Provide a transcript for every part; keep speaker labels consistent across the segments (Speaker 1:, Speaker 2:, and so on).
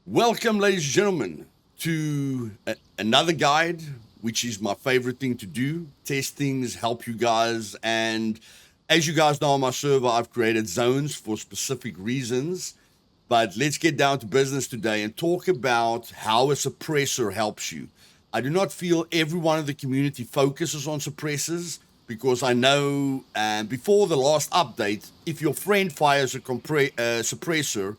Speaker 1: Welcome, ladies and gentlemen, to another guide, which is my favorite thing to do. Test things, help you guys. And as you guys know on my server, I've created zones for specific reasons. But let's get down to business today and talk about how a suppressor helps you. I do not feel everyone in the community focuses on suppressors because I know before the last update, if your friend fires a suppressor,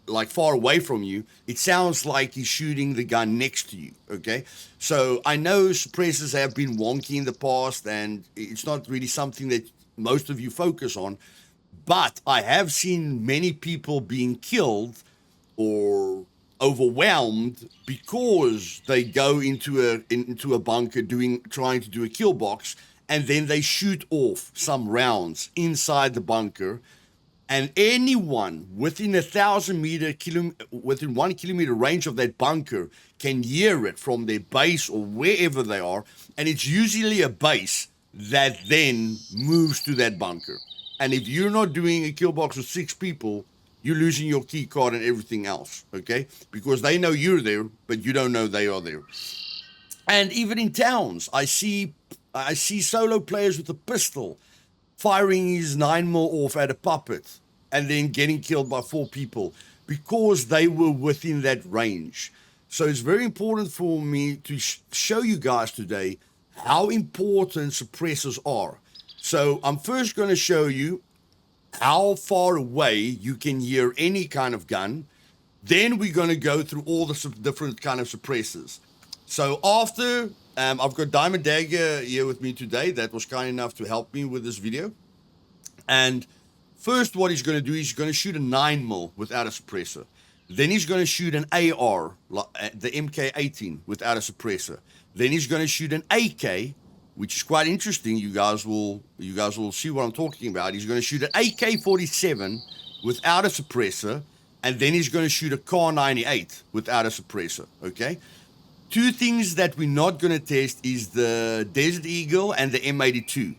Speaker 1: like far away from you, it sounds like he's shooting the gun next to you. Okay, so I know suppressors have been wonky in the past, and it's not really something that most of you focus on. But I have seen many people being killed or overwhelmed because they go into a bunker trying to do a kill box, and then they shoot off some rounds inside the bunker, and anyone within within 1 kilometer range of that bunker can hear it from their base or wherever they are, and it's usually a base that then moves to that bunker. And if you're not doing a kill box with 6 people, you're losing your key card and everything else, okay? Because they know you're there, but you don't know they are there. And even in towns, I see solo players with a pistol firing his 9mm off at a puppet and then getting killed by 4 people because they were within that range. So it's very important for me to show you guys today how important suppressors are. So I'm first going to show you how far away you can hear any kind of gun. Then we're going to go through all the different kind of suppressors. So after, I've got Diamond Dagger here with me today that was kind enough to help me with this video. And first what he's going to do is he's going to shoot a 9mm without a suppressor. Then he's going to shoot an AR, the MK18, without a suppressor. Then he's going to shoot an AK, which is quite interesting. You guys will see what I'm talking about. He's going to shoot an AK-47 without a suppressor, and then he's going to shoot a Kar98 without a suppressor, okay? 2 things that we're not going to test is the Desert Eagle and the M82,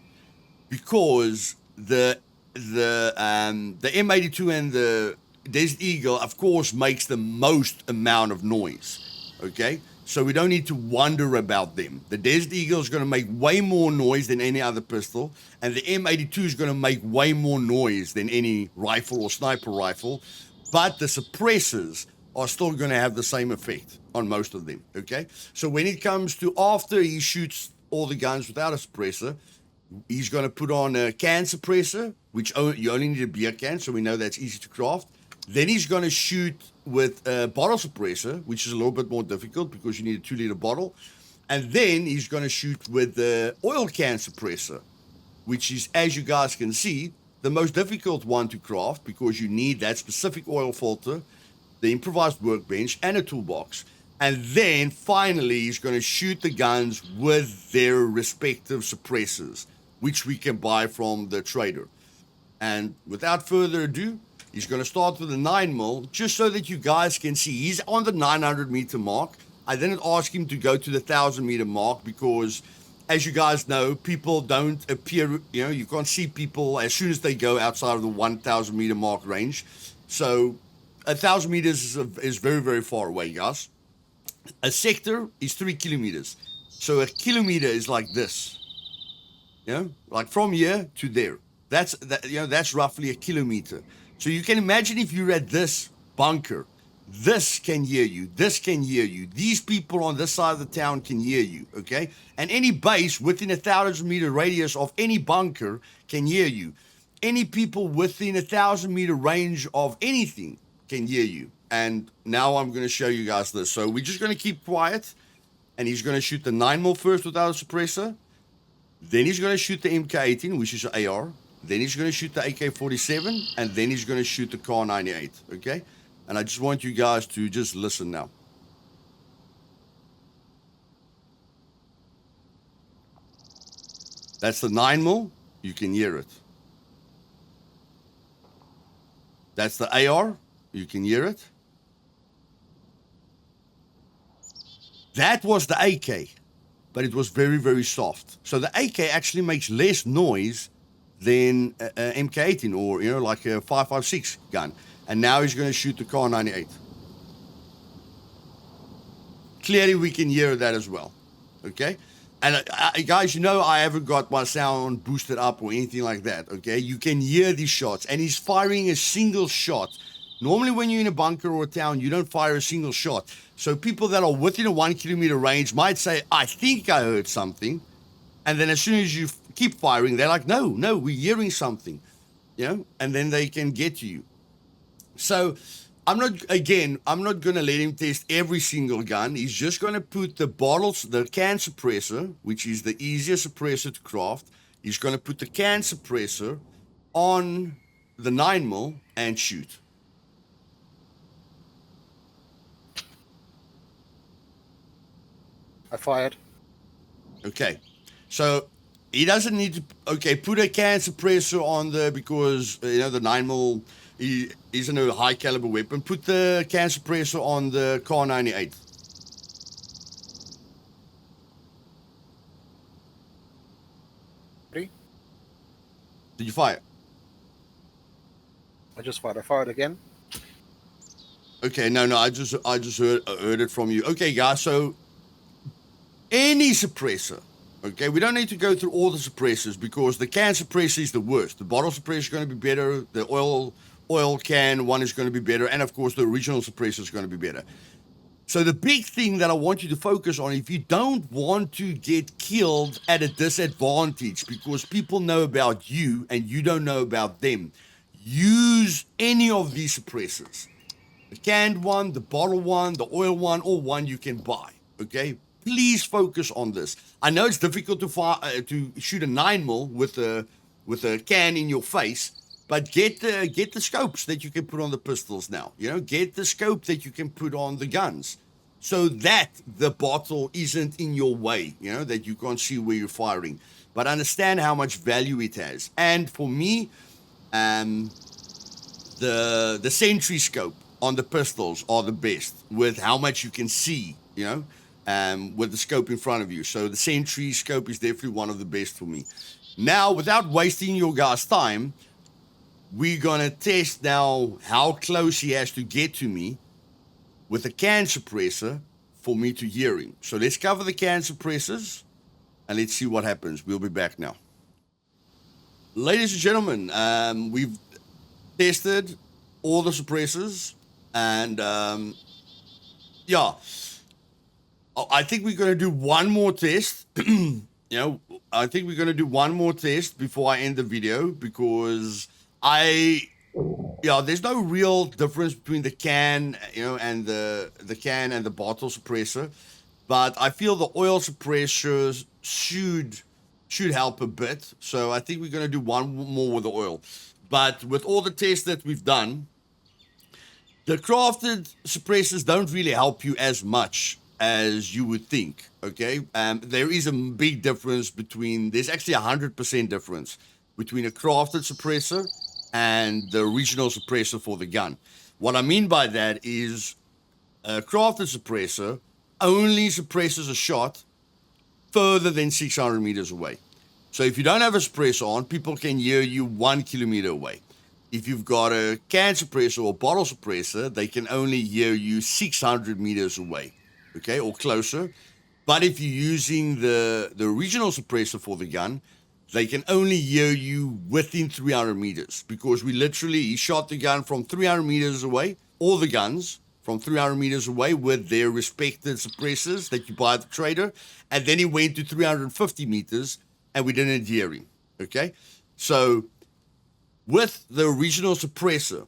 Speaker 1: because the M82 and the Desert Eagle, of course, makes the most amount of noise, okay? So we don't need to wonder about them. The Desert Eagle is going to make way more noise than any other pistol, and the M82 is going to make way more noise than any rifle or sniper rifle, but the suppressors are still going to have the same effect on most of them, okay? So when it comes to after he shoots all the guns without a suppressor, he's going to put on a can suppressor, which you only need a beer can, so we know that's easy to craft. Then he's going to shoot with a bottle suppressor, which is a little bit more difficult because you need a 2-liter bottle. And then he's going to shoot with the oil can suppressor, which is, as you guys can see, the most difficult one to craft because you need that specific oil filter, the improvised workbench, and a toolbox. And then finally, he's going to shoot the guns with their respective suppressors, which we can buy from the trader. And without further ado, he's going to start with a 9mm, just so that you guys can see. He's on the 900-meter mark. I didn't ask him to go to the 1,000-meter mark because, as you guys know, people don't appear, you can't see people as soon as they go outside of the 1,000-meter mark range. So 1,000 meters is very, very far away, guys. A sector is 3 kilometers. So a kilometer is like this, like from here to there. That's roughly a kilometer. So you can imagine if you're at this bunker, this can hear you, this can hear you. These people on this side of the town can hear you, okay? And any base within 1,000-meter radius of any bunker can hear you. Any people within 1,000-meter range of anything can hear you. And now I'm going to show you guys this. So we're just going to keep quiet, and he's going to shoot the 9mm first without a suppressor. Then he's going to shoot the MK18, which is an AR. Then he's going to shoot the AK-47, and then he's going to shoot the Kar98, okay? And I just want you guys to just listen now. That's the 9mm. You can hear it. That's the AR. You can hear it. That was the AK, but it was very, very soft. So the AK actually makes less noise than MK18 or, like a 5.56 gun. And now he's going to shoot the Kar98. clearly we can hear that as well. Okay. And guys, you know, I haven't got my sound boosted up or anything like that. Okay. You can hear these shots, and he's firing a single shot. Normally when you're in a bunker or a town, you don't fire a single shot. So people that are within a 1 kilometer range might say, I think I heard something. And then as soon as you keep firing, they're like, no, we're hearing something, you know, and then they can get to you. So I'm not going to let him test every single gun. He's just going to put the can suppressor, which is the easiest suppressor to craft. He's going to put the can suppressor on the 9mm and shoot.
Speaker 2: I fired.
Speaker 1: Okay. So he doesn't need to, put a can suppressor on there because, you know, the 9mm isn't a high caliber weapon. Put the can suppressor on the Car 98.
Speaker 2: Ready?
Speaker 1: Did you fire?
Speaker 2: I just fired. I fired again.
Speaker 1: Okay, no, I just heard it from you. Okay, guys, so any suppressor, okay, we don't need to go through all the suppressors because the can suppressor is the worst. The bottle suppressor is going to be better. The oil can one is going to be better. And of course, the original suppressor is going to be better. So the big thing that I want you to focus on, if you don't want to get killed at a disadvantage because people know about you and you don't know about them, use any of these suppressors. The canned one, the bottle one, the oil one, or one you can buy, okay? Please focus on this. I know it's difficult to shoot a 9mm with a can in your face, but get the scopes that you can put on the pistols now. You know, get the scope that you can put on the guns, so that the bottle isn't in your way. You know, that you can't see where you're firing, but understand how much value it has. And for me, the sentry scope on the pistols are the best with how much you can see. You know. With the scope in front of you. So the sentry scope is definitely one of the best for me. Now, without wasting your guys' time, we're going to test now how close he has to get to me with a can suppressor for me to hear him. So let's cover the can suppressors and let's see what happens. We'll be back now. Ladies and gentlemen, we've tested all the suppressors and yeah, I think we're going to do one more test. I think we're going to do one more test before I end the video because there's no real difference between the can, and the can and the bottle suppressor. But I feel the oil suppressors should help a bit. So I think we're going to do one more with the oil. But with all the tests that we've done, the crafted suppressors don't really help you as much as you would think, okay? There is a big difference there's actually 100% difference between a crafted suppressor and the original suppressor for the gun. What I mean by that is a crafted suppressor only suppresses a shot further than 600 meters away. So if you don't have a suppressor on, people can hear you 1 kilometer away. If you've got a can suppressor or bottle suppressor, they can only hear you 600 meters away. Okay, or closer. But if you're using the original suppressor for the gun, they can only hear you within 300 meters because he shot the gun from 300 meters away, all the guns from 300 meters away with their respective suppressors that you buy at the trader, and then he went to 350 meters and we didn't hear him. Okay, so with the original suppressor,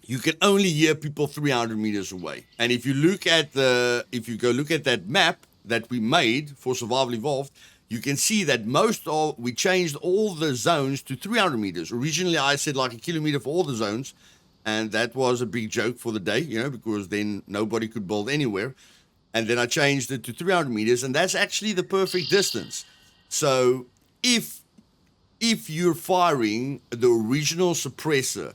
Speaker 1: you can only hear people 300 meters away. And if you look at go look at that map that we made for Survival Evolved, you can see that we changed all the zones to 300 meters. Originally, I said like 1 kilometer for all the zones, and that was a big joke for the day, because then nobody could build anywhere. And then I changed it to 300 meters, and that's actually the perfect distance. So if you're firing the original suppressor,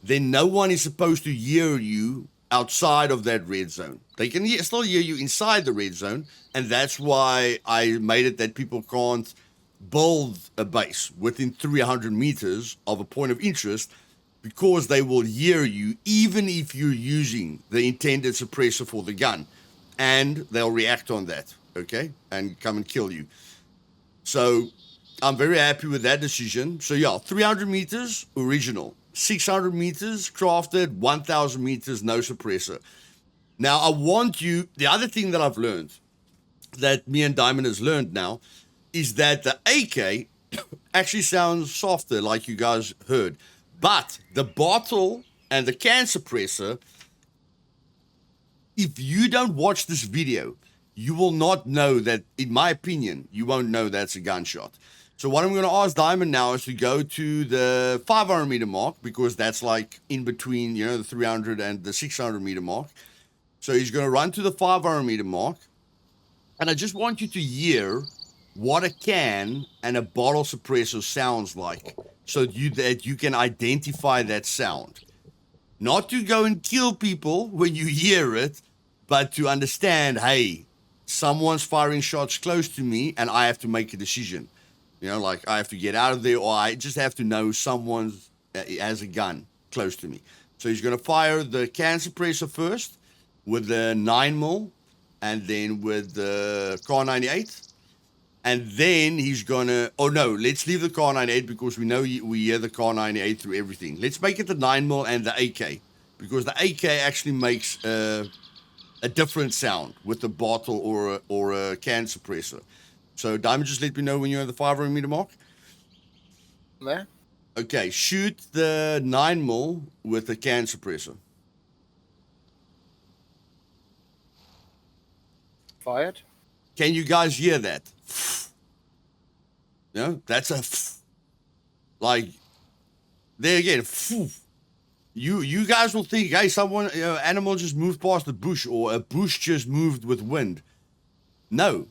Speaker 1: then no one is supposed to hear you outside of that red zone. They can still hear you inside the red zone, and that's why I made it that people can't build a base within 300 meters of a point of interest, because they will hear you even if you're using the intended suppressor for the gun. and they'll react on that, okay, and come and kill you. So I'm very happy with that decision. So yeah, 300 meters original, 600 meters crafted, 1,000 meters no suppressor. Now I want you. The other thing that I've learned, that me and Diamond has learned now, is that the AK actually sounds softer, like you guys heard, but the bottle and the can suppressor, if you don't watch this video, you will not know that, in my opinion, you won't know that's a gunshot. So what I'm going to ask Diamond now is to go to the 500 meter mark, because that's like in between, you know, the 300 and the 600 meter mark. So he's going to run to the 500 meter mark. And I just want you to hear what a can and a bottle suppressor sounds like, so that you can identify that sound. Not to go and kill people when you hear it, but to understand, hey, someone's firing shots close to me and I have to make a decision. You know, like I have to get out of there, or I just have to know someone has a gun close to me. So he's going to fire the can suppressor first with the 9mm, and then with the Car 98. And then he's gonna, oh no, let's leave the Car 98, because we know we hear the Car 98 through everything. Let's make it the 9mm and the AK, because the AK actually makes a different sound with the bottle or a can suppressor. So Diamond, just let me know when you're at the 500 meter mark.
Speaker 2: There.
Speaker 1: Okay, shoot the 9mm with the can suppressor.
Speaker 2: Fired.
Speaker 1: Can you guys hear that? You know, that's a like, there again. You guys will think, hey, someone, you know, animal just moved past the bush, or a bush just moved with wind. No,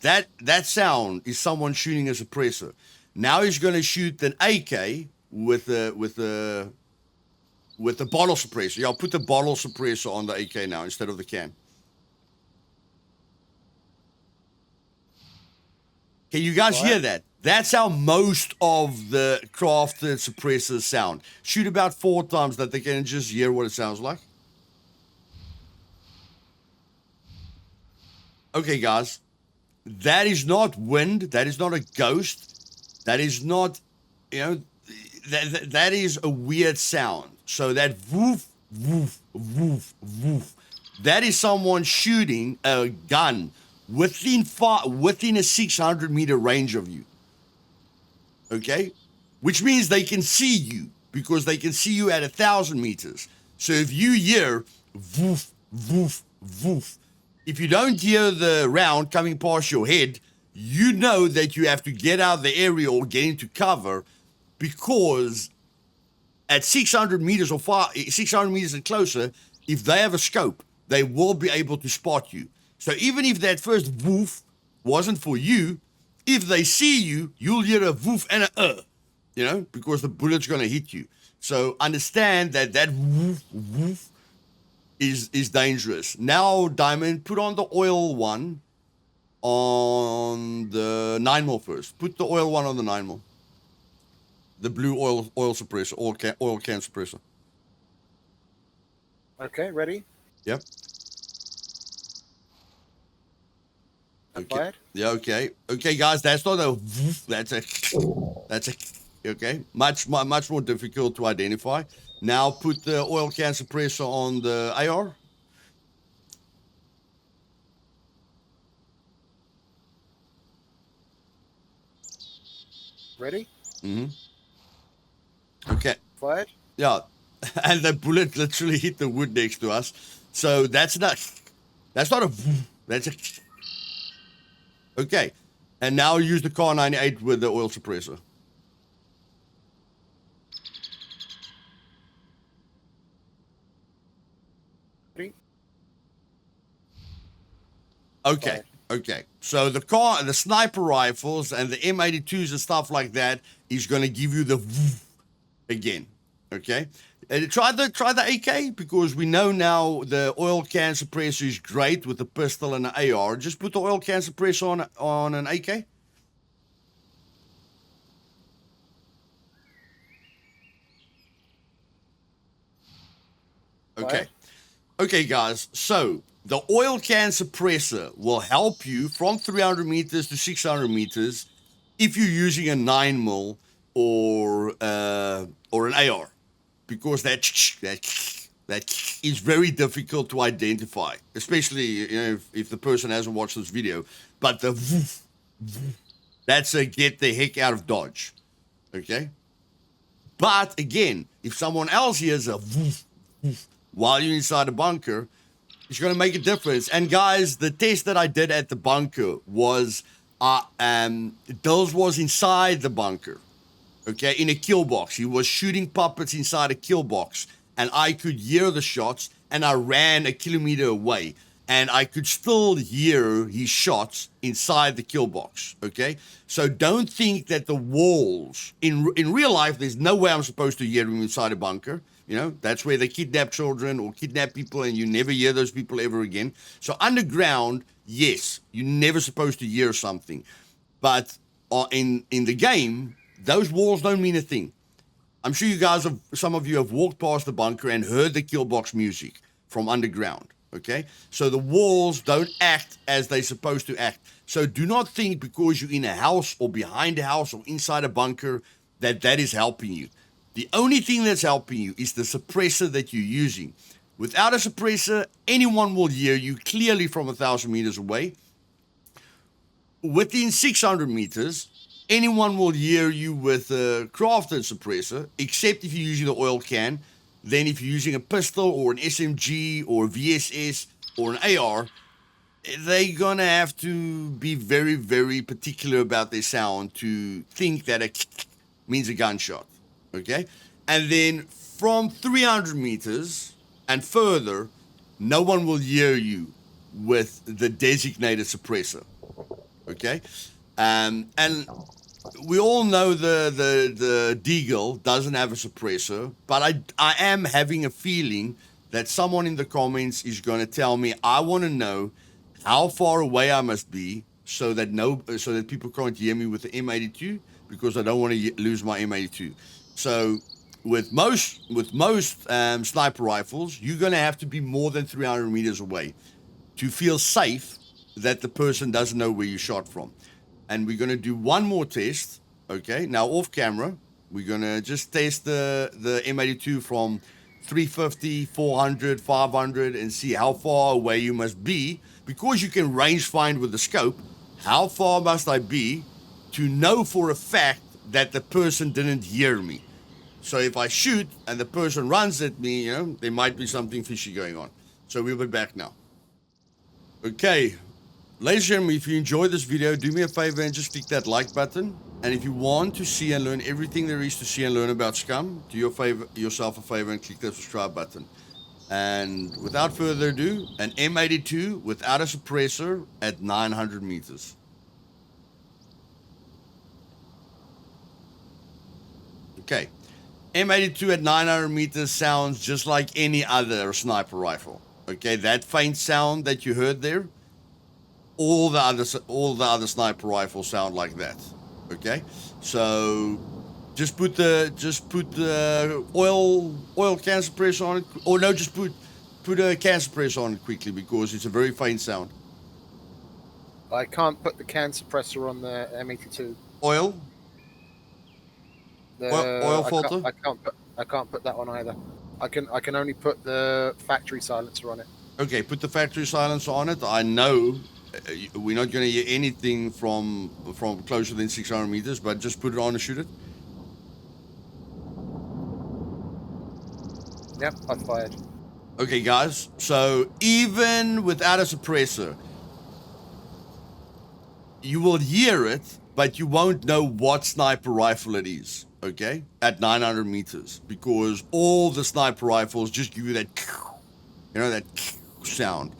Speaker 1: that sound is someone shooting a suppressor. Now he's going to shoot an AK with the bottle suppressor. Yeah, I'll put the bottle suppressor on the AK now instead of the can. Can you guys hear that? That's how most of the crafted suppressors sound. Shoot about 4 times that they can just hear what it sounds like. Okay, guys. That is not wind. That is not a ghost. That is not, you know, that is a weird sound. So that woof, woof, woof, woof, that is someone shooting a gun within a 600 meter range of you. Okay? Which means they can see you, because they can see you at 1,000 meters. So if you hear woof, woof, woof, if you don't hear the round coming past your head, you know that you have to get out of the area or get into cover, because at 600 meters or 600 meters and closer, if they have a scope, they will be able to spot you. So even if that first woof wasn't for you, if they see you, you'll hear a woof and a you know, because the bullet's going to hit you. So understand that woof, woof is dangerous. Now, Diamond, put on the oil one on the 9mm first. Put the oil one on the 9mm. The blue oil suppressor, oil can suppressor.
Speaker 2: Okay, ready?
Speaker 1: Yep.
Speaker 2: Okay. Fired.
Speaker 1: Yeah, okay. Okay, guys, that's not a woof, that's a okay. Much more difficult to identify. Now put the oil can suppressor on the AR.
Speaker 2: Ready?
Speaker 1: Okay.
Speaker 2: Fired.
Speaker 1: Yeah. And the bullet literally hit the wood next to us. So that's not a woof, that's a okay. And now use the Car 98 with the oil suppressor.
Speaker 2: Ready?
Speaker 1: Okay.
Speaker 2: Fired.
Speaker 1: Okay. So the sniper rifles and the M82s and stuff like that is going to give you the woof again. Okay. And try the AK, because we know now the oil can suppressor is great with the pistol and the AR. Just put the oil can suppressor on an AK. Okay. Okay, guys. So The oil can suppressor will help you from 300 meters to 600 meters if you're using a 9mm or an AR, because that is very difficult to identify, especially if the person hasn't watched this video. But the woof, that's a get the heck out of Dodge, okay? But again, if someone else hears a woof, woof while you're inside a bunker, it's going to make a difference. And guys, the test that I did at the bunker was, Dills was inside the bunker, okay, in a kill box. He was shooting puppets inside a kill box, and I could hear the shots, and I ran a kilometer away, and I could still hear his shots inside the kill box, okay? So don't think that the walls, in real life, there's no way I'm supposed to hear him inside a bunker. That's where they kidnap children or kidnap people, and you never hear those people ever again. So underground, yes, you're never supposed to hear something. But in the game, those walls don't mean a thing. I'm sure some of you have walked past the bunker and heard the kill box music from underground, okay? So the walls don't act as they're supposed to act. So do not think because you're in a house or behind a house or inside a bunker that is helping you. The only thing that's helping you is the suppressor that you're using. Without a suppressor, anyone will hear you clearly from 1,000 meters away. Within 600 meters, anyone will hear you with a crafted suppressor, except if you're using the oil can. Then if you're using a pistol or an SMG or a VSS or an AR, they're going to have to be very, very particular about their sound to think that a means a gunshot. Okay, and then from 300 meters and further, no one will hear you with the designated suppressor. Okay, and we all know the Deagle doesn't have a suppressor, but I am having a feeling that someone in the comments is going to tell me. I want to know how far away I must be so that people can't hear me with the M82, because I don't want to lose my M82. So with most sniper rifles, you're going to have to be more than 300 meters away to feel safe that the person doesn't know where you shot from. And we're going to do one more test, okay? Now off camera, we're going to just test the M82 from 350, 400, 500 and see how far away you must be, because you can range find with the scope. How far must I be to know for a fact that the person didn't hear me? So if I shoot and the person runs at me, there might be something fishy going on. So we'll be back now. Okay, ladies and gentlemen, if you enjoyed this video, do me a favor and just click that like button. And if you want to see and learn everything there is to see and learn about Scum, do yourself a favor and click that subscribe button. And without further ado, an M82 without a suppressor at 900 meters. Okay, M82 at 900 meters sounds just like any other sniper rifle. Okay, that faint sound that you heard there, all the other sniper rifles sound like that. Okay, so just put the oil can suppressor on it, or no, just put a can suppressor on it quickly, because it's a very faint sound.
Speaker 2: I can't put the can suppressor on the M82.
Speaker 1: Oil filter.
Speaker 2: I can't put that on either. I can only put the factory silencer on it.
Speaker 1: Okay, put the factory silencer on it. I know we're not going to hear anything from closer than 600 meters, but just put it on and shoot it.
Speaker 2: Yep, I fired.
Speaker 1: Okay, guys. So even without a suppressor, you will hear it, but you won't know what sniper rifle it is. Okay, at 900 meters, because all the sniper rifles just give you that, that sound.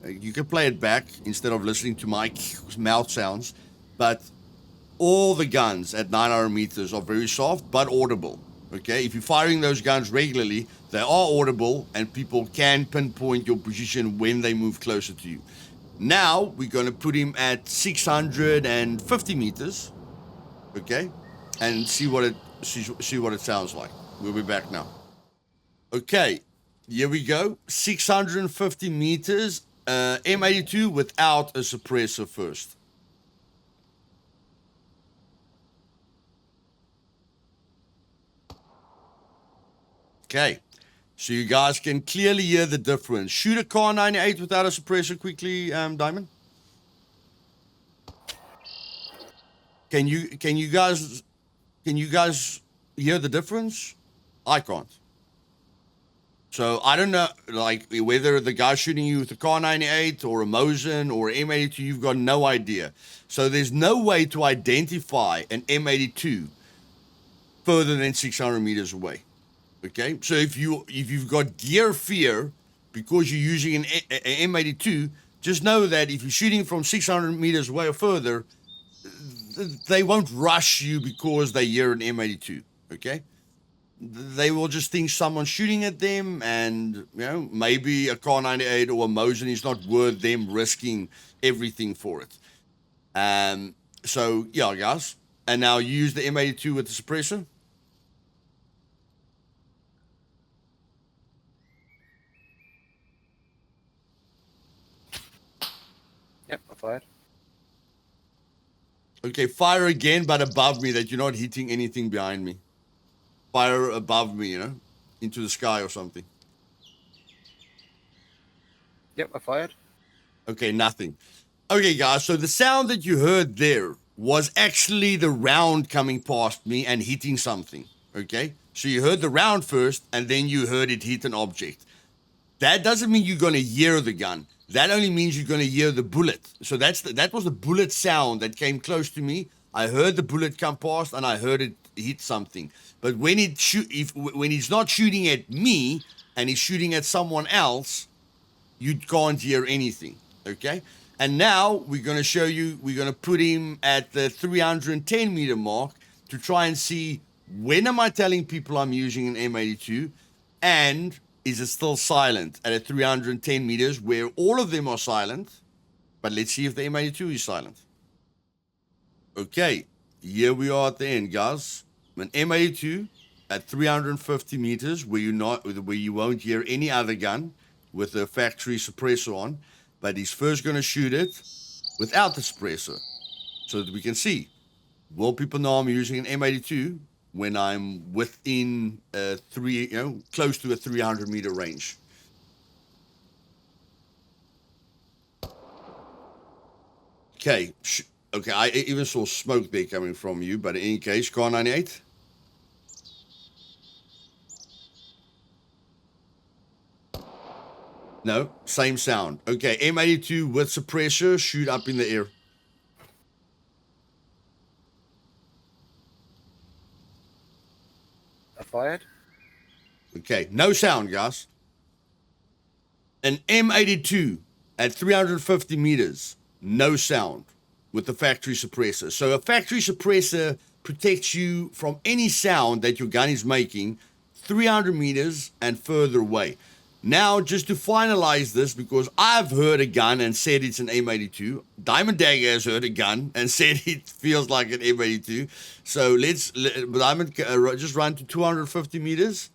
Speaker 1: You can play it back instead of listening to my mouth sounds, but all the guns at 900 meters are very soft but audible. Okay, if you're firing those guns regularly, they are audible and people can pinpoint your position when they move closer to you. Now we're going to put him at 650 meters. Okay, and see what it sounds like. We'll be back now. Okay, here we go. 650 meters. M82 without a suppressor first. Okay, so you guys can clearly hear the difference. Shoot a car 98 without a suppressor quickly, Diamond. Can you guys hear the difference? I can't. So I don't know, like, whether the guy shooting you with a car 98 or a Mosin or M82, you've got no idea. So there's no way to identify an M82 further than 600 meters away. Okay, so if you've got gear fear because you're using an M82, just know that if you're shooting from 600 meters away or further, they won't rush you because they hear an M82. Okay. They will just think someone's shooting at them, and maybe a car 98 or a Mosin is not worth them risking everything for it. So yeah, guys, and now use the M82 with the suppressor.
Speaker 2: Yep, I fired.
Speaker 1: Okay, fire again, but above me, that you're not hitting anything behind me. Fire above me, into the sky or something.
Speaker 2: Yep, I fired.
Speaker 1: Okay, nothing. Okay, guys, so the sound that you heard there was actually the round coming past me and hitting something. Okay, so you heard the round first, and then you heard it hit an object. That doesn't mean you're going to hear the gun. That only means you're going to hear the bullet. So that was the bullet sound that came close to me. I heard the bullet come past, and I heard it hit something. But when when he's not shooting at me and he's shooting at someone else, you can't hear anything. Okay. And now we're going to show you. We're going to put him at the 310 meter mark to try and see when am I telling people I'm using an M82, and is it still silent at a 310 meters where all of them are silent? But let's see if the M82 is silent. Okay, here we are at the end, guys. An M82 at 350 meters where you won't hear any other gun with a factory suppressor on, but he's first going to shoot it without the suppressor so that we can see. Will people know I'm using an M82 when I'm within close to a 300 meter range? Okay, okay, I even saw smoke there coming from you, but in any case, car 98. No, same sound. Okay, M82 with suppressor, shoot up in the air.
Speaker 2: I fired.
Speaker 1: Okay, no sound, guys. An M82 at 350 meters, no sound with the factory suppressor. So a factory suppressor protects you from any sound that your gun is making 300 meters and further away. Now, just to finalize this, because I've heard a gun and said it's an M82. Diamond Dagger has heard a gun and said it feels like an M82. So Diamond, just run to 250 meters.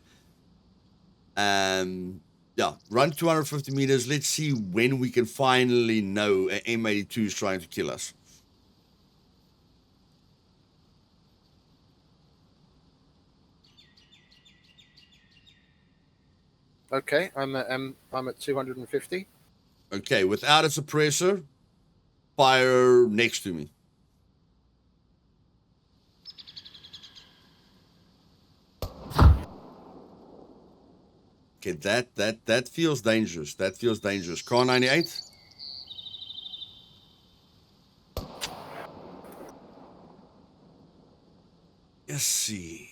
Speaker 1: Yeah, run 250 meters. Let's see when we can finally know an M82 is trying to kill us.
Speaker 2: Okay, I'm at 250.
Speaker 1: Okay, without a suppressor, fire next to me. Okay, that feels dangerous. That feels dangerous. Car 98. Let's see.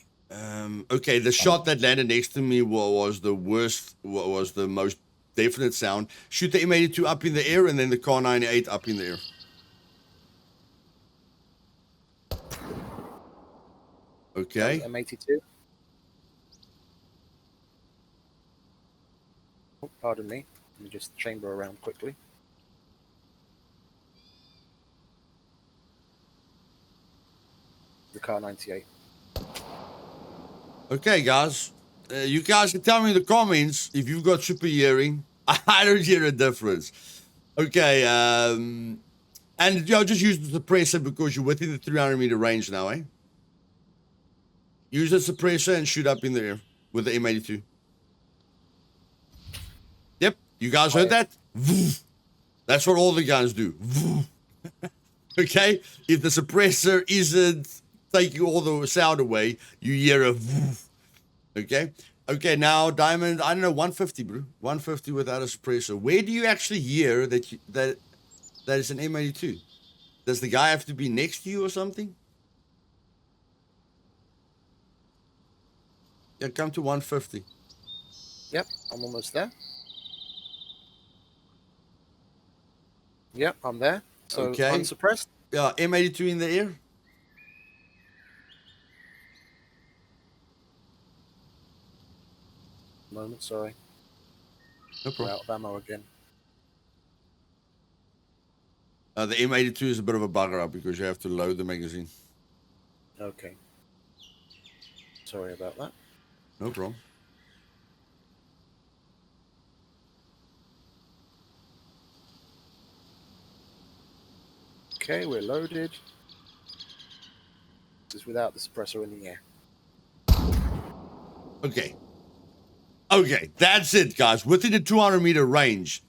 Speaker 1: Okay, the shot that landed next to me was the worst. Was the most definite sound. Shoot the M82 up in the air, and then the car 98 up in the air. Okay.
Speaker 2: M82. Oh, pardon me. Let me just chamber around quickly. The car 98.
Speaker 1: Okay, guys. You guys can tell me in the comments if you've got super hearing. I don't hear a difference. Okay, and just use the suppressor because you're within the 300-meter range now, eh? Use the suppressor and shoot up in the air with the M82. Yep, you guys heard that? That's what all the guns do. Okay, if the suppressor isn't taking all the sound away, you hear a okay? Okay, now Diamond, I don't know, 150, bro. 150 without a suppressor. Where do you actually hear that that is an M82? Does the guy have to be next to you or something? Yeah, come to 150.
Speaker 2: Yep, I'm almost there. Yep, I'm there. So
Speaker 1: Okay.
Speaker 2: unsuppressed.
Speaker 1: Yeah, M82 in the air.
Speaker 2: Moment, sorry.
Speaker 1: No
Speaker 2: We're
Speaker 1: problem.
Speaker 2: out of ammo again.
Speaker 1: The M82 is a bit of a bugger up because you have to load the magazine.
Speaker 2: Okay. Sorry about that.
Speaker 1: No problem.
Speaker 2: Okay, we're loaded. This is without the suppressor in the air.
Speaker 1: Okay. Okay, that's it, guys. Within the 200-meter range,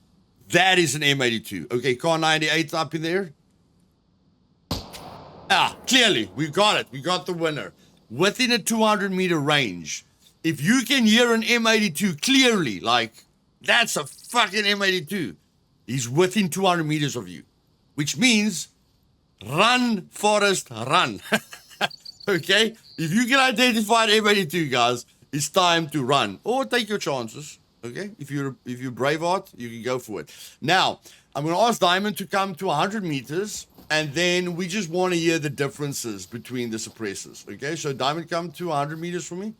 Speaker 1: that is an M82. Okay, car 98 up in there. Ah, clearly, we got it. We got the winner. Within a 200-meter range, if you can hear an M82 clearly, like, that's a fucking M82, he's within 200 meters of you, which means run, Forrest, run. Okay? If you can identify an M82, guys, it's time to run or take your chances. Okay? If you're Braveheart, you can go for it. Now, I'm going to ask Diamond to come to 100 meters, and then we just want to hear the differences between the suppressors. Okay? So, Diamond, come to 100 meters for me.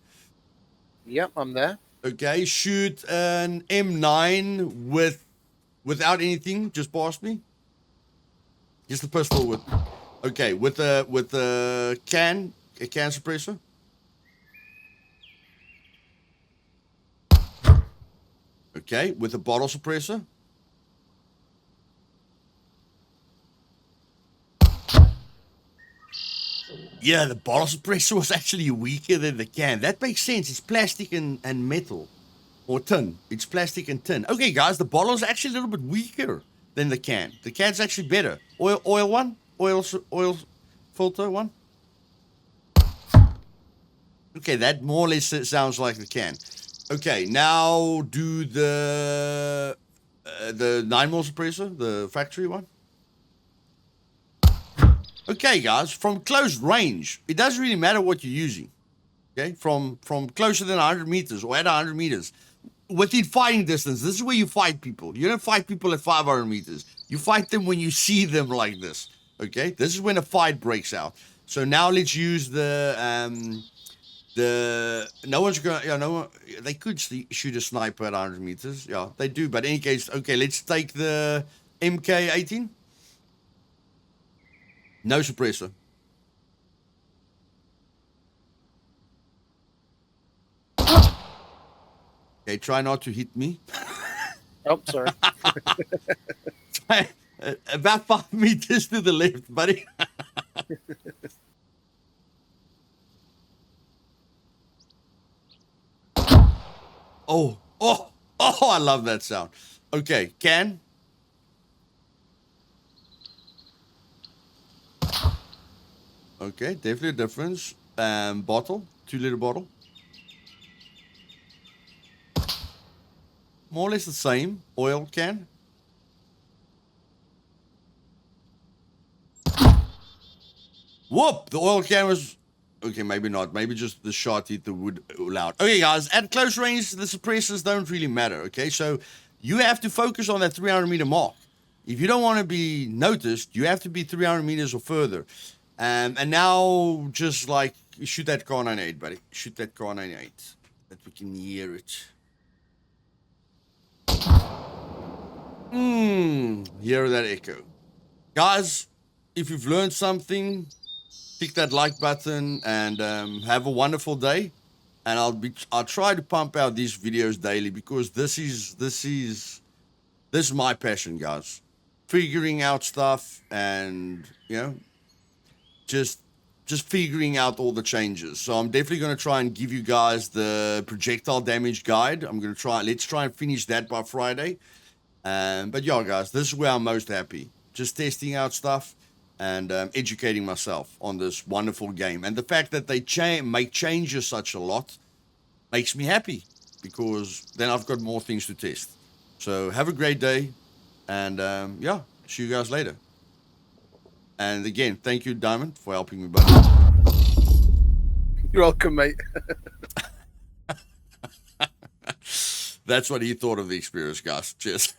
Speaker 2: Yep, I'm there.
Speaker 1: Okay? Shoot an M9 without anything, just past me. Just the pistol with. Okay, with a can suppressor. Okay, with a bottle suppressor. Yeah, the bottle suppressor was actually weaker than the can. That makes sense. It's plastic and metal. Or tin. It's plastic and tin. Okay, guys, the bottle is actually a little bit weaker than the can. The can's actually better. Oil one? Oil filter one? Okay, that more or less sounds like the can. Okay, now do the 9mm suppressor, the factory one. Okay, guys, from close range, it doesn't really matter what you're using. Okay, from closer than 100 meters or at 100 meters, within fighting distance, this is where you fight people. You don't fight people at 500 meters. You fight them when you see them like this. Okay, this is when a fight breaks out. So now let's use the no one's gonna, yeah, no one, they could shoot a sniper at 100 meters. Yeah, they do. But in any case, okay, let's take the MK18. No suppressor. Okay, try not to hit me.
Speaker 2: Oh, sorry.
Speaker 1: Try, about 5 meters to the left, buddy. Oh, I love that sound. Okay, can. Okay, definitely a difference. Bottle, 2-liter bottle. More or less the same. Oil can. Whoop! The oil can was... Okay, maybe not. Maybe just the shot hit the wood loud. Okay, guys, at close range, the suppressors don't really matter, okay? So you have to focus on that 300-meter mark. If you don't want to be noticed, you have to be 300 meters or further. And now, just like, shoot that car 98, buddy. Shoot that car 98. That we can hear it. Hear that echo. Guys, if you've learned something, click that like button and have a wonderful day. And I'll try to pump out these videos daily because this is my passion, guys. figuring out stuff, and just figuring out all the changes. So I'm definitely going to try and give you guys the projectile damage guide. Let's try and finish that by Friday. But yeah, guys, this is where I'm most happy. Just testing out stuff and educating myself on this wonderful game. And the fact that they make changes such a lot makes me happy, because then I've got more things to test. So have a great day, and yeah, see you guys later. And again, thank you, Diamond, for helping me, buddy.
Speaker 2: You're welcome, mate.
Speaker 1: That's what he thought of the experience, guys. Cheers.